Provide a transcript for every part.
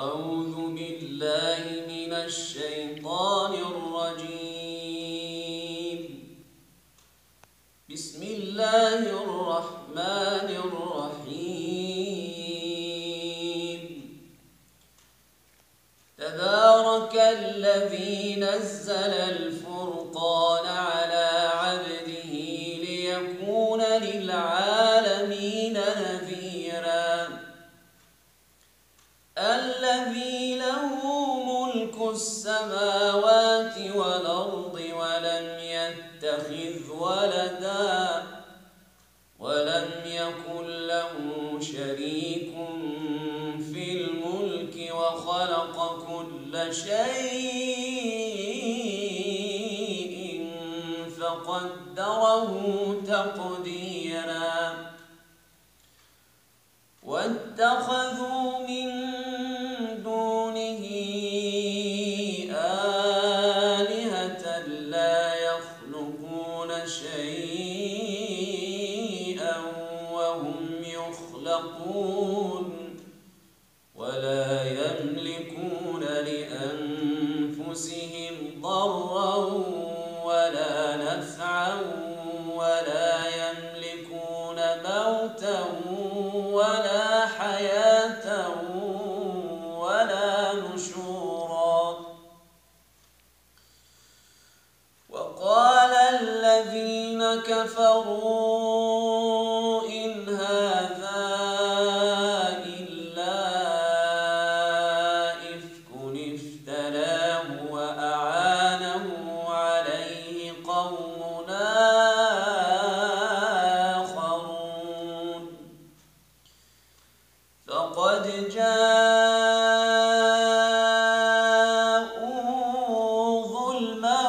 أعوذ بالله من الشيطان الرجيم. بسم الله الرحمن الرحيم. تبارك الذي نزل الفرقان على عبده ليكون للعالمين نذيرا. الذي له ملك السماوات والأرض ولم يتخذ ولدا ولم يكن له شريك في الملك وخلق كل شيء فقدره تقديرا. واتخذوا من دونه آلهة لا يخلقون شيئا وهم يخلقون ولا يملكون لأنفسهم ضرا ولا نفعا ولا يملكون موتا ولا حياة ولا نشورا. وقال الذين كفروا إن هذا إلا إفك افتراه وأعانه عليه قوم آخرون فقد جاءوا ظلما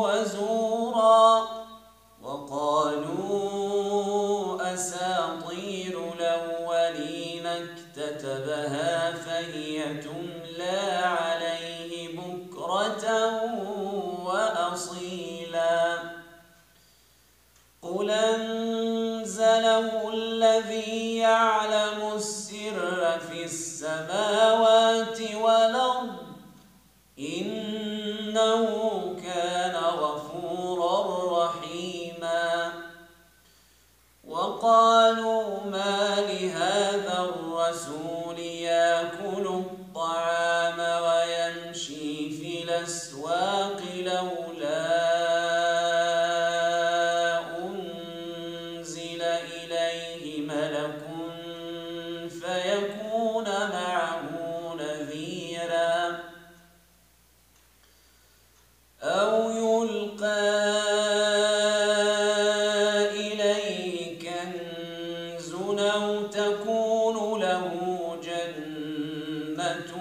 وزورا. وقالوا أساطير الأولين اكتتبها فهي تملى عليه بكرة وأصيلا. قل أنزله الذي يعلم السر في السماوات والأرض إنه كان غفورا رحيما. وقالوا ما لهذا الرسول يأكل الطعام ويمشي في الأسواق لولا أنزل إليه ملك فيكون معه نذيرا. أو يلقى إليه كنز أو تكون له جنة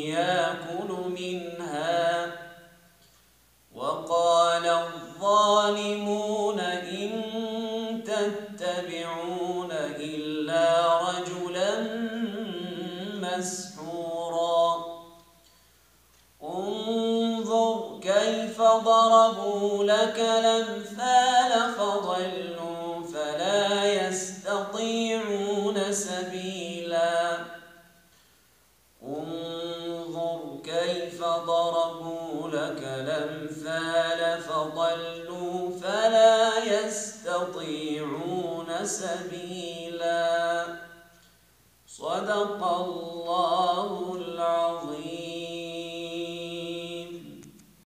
يأكل منها. وقال الظالمون إن تتبعون إلا رجلا مسحورا. انظر كيف ضربوا لك الأمثال فضلوا فلا يستطيعون سبيلا. انظر كيف ضربوا لك الأمثال فضلوا فلا يستطيعون سبيلا. صدق الله